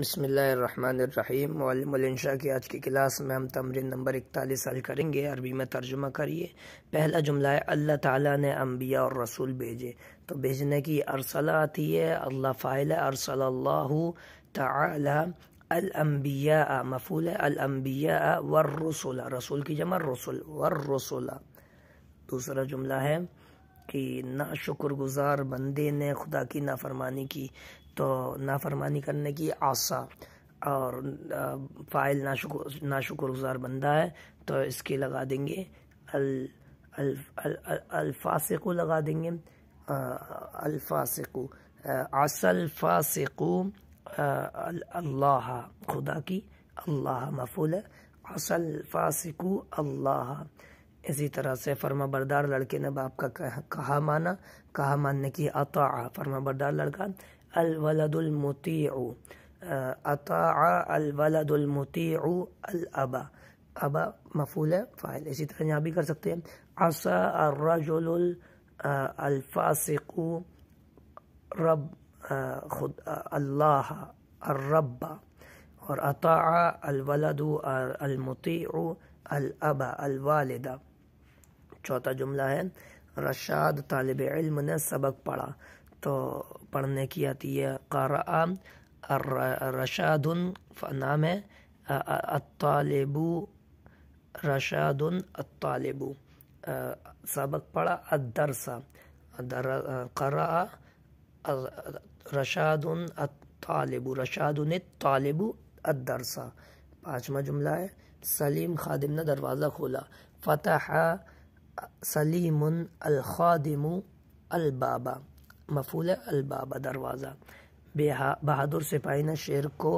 بسم اللہ الرحمن الرحیم۔ معلم الانشاء کی آج کی کلاس میں ہم تمرین نمبر 41 حل کریں گے۔ عربی میں ترجمہ کریے۔ پہلا جملہ ہے اللہ تعالیٰ نے انبیاء اور رسول بھیجے، تو بھیجنے کی ارسلہ آتی ہے، اللہ فاعل ہے، ارسل اللہ تعالی الانبیاء مفعول ہے، الانبیاء والرسل، رسول کی جمع رسل، والرسل۔ دوسرا جملہ ہے کہ ناشکر گزار بندے نے خدا کی نافرمانی کی، تو نافرمانی کرنے کی عصا، اور فاعل ناشکر گزار بندہ ہے تو اس کے لگا دیں گے الفاسق، لگا دیں گے الفاسق، عصا الفاسق اللہ، خدا کی اللہ مفعول ہے، عصا الفاسق اللہ۔ اسی طرح سے فرما بردار لڑکے نے باپ کا کہا مانا، کہا ماننے کی اطاع، فرما بردار لڑکا الولد المطیع، اطاع الولد المطیع الابا، ابا مفعول ہے فاعل۔ اسی طرح یہاں بھی کر سکتے ہیں عصا الرجل الفاسق رب خود اللہ الرب، اور اطاع الولد المطیع الابا الوالدہ۔ چوتھا جملہ ہے رشاد طالب علم نے سبق پڑھا، تو پڑھنے کی آتی ہے قرأ، رشاد نام ہے، الطالب رشاد الطالب، سبق پڑھا الدرس، قرأ رشاد الطالب، رشاد الطالب الدرس۔ پانچواں جملہ ہے سلیم خادم نے دروازہ کھولا، فتح سلیم الخادم الباب، مفعول ہے الباب دروازہ۔ بہادر سپاہی نے شیر کو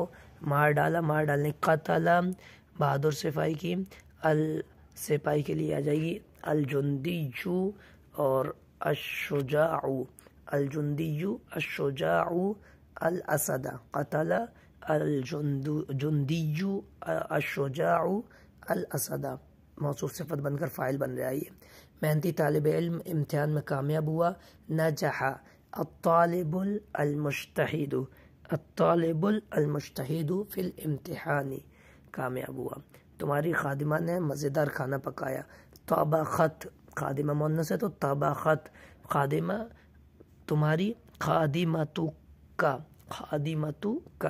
مار ڈالا، مار ڈالنے قتل، بہادر سپاہی کی سپاہی کے لیے آ جائے گی الجندی، اور الشجاع، الجندی الشجاع الاسد، قتل الجندی الشجاع الاسد، موصوف صفت بن کر فاعل بن رہا ہے۔ محنتی طالب علم امتحان میں کامیاب ہوا، نجح الطالب المجتہد، الطالب المجتہد فی الامتحان، کامیاب ہوا۔ تمہاری خادمہ نے مزیدار کھانا پکایا، طبخت، خادمہ مؤنث ہے تو طبخت، خادمہ تمہاری، خادمتک، خادمتک،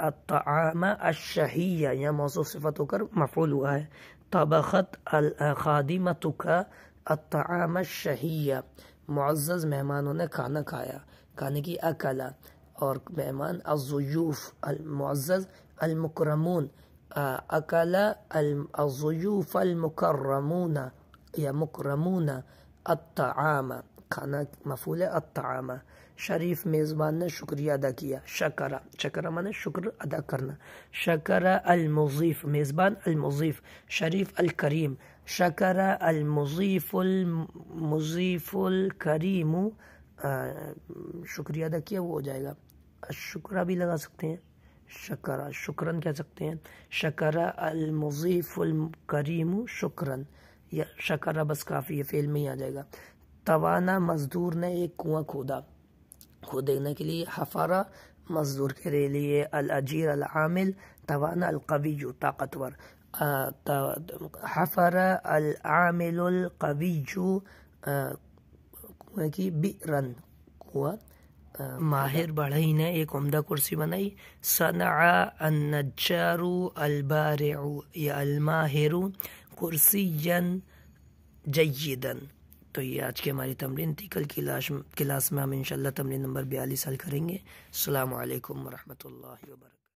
الطعام الشہی، یا موصوف صفت ہو کر مفعول ہوا ہے، طبخت خادمتک الطعام الشہی، معزز مہمانوں نے کھانا کھایا، کھانے کی اکلا، اور مہمان الضیوف المعزز المکرمون، اکل الضیوف المکرمون یا مکرمون الطعام، کھانا مفعول ہے الطعام۔ شریف میزبان نے شکریہ ادا کیا، شکر، شکر مانے شکر ادا کرنا، شکر المضیف، میزبان المضیف، شریف الکریم، شکر المضیف المضیف الکریم، شکریہ ادا کیا وہ ہو جائے گا، شکرہ بھی لگا سکتے ہیں، شکرہ شکرن کہہ سکتے ہیں، شکر المضیف الکریم شکرن، یا شکرہ بس کافی ہے، فعل میں ہی آ جائے گا۔ توانا مزدور نے ایک کنواں کھودا، کھودنے کے لیے حفرہ مزدور کے لیے الاجیر العامل، توانا القوی طاقتور، حفر العامل القوی کنویں کی بئرن، کنواں۔ ماہر بڑھئی نے ایک عمدہ کرسی بنائی، صنع النجار البارع یا الماہر کرسیا جیدا۔ تو یہ آج کی ہماری تمرین تھی، کل کی کلاس میں ہم انشاءاللہ تمرین نمبر 42 حل کریں گے۔ السلام علیکم ورحمۃ اللہ وبرکاتہ۔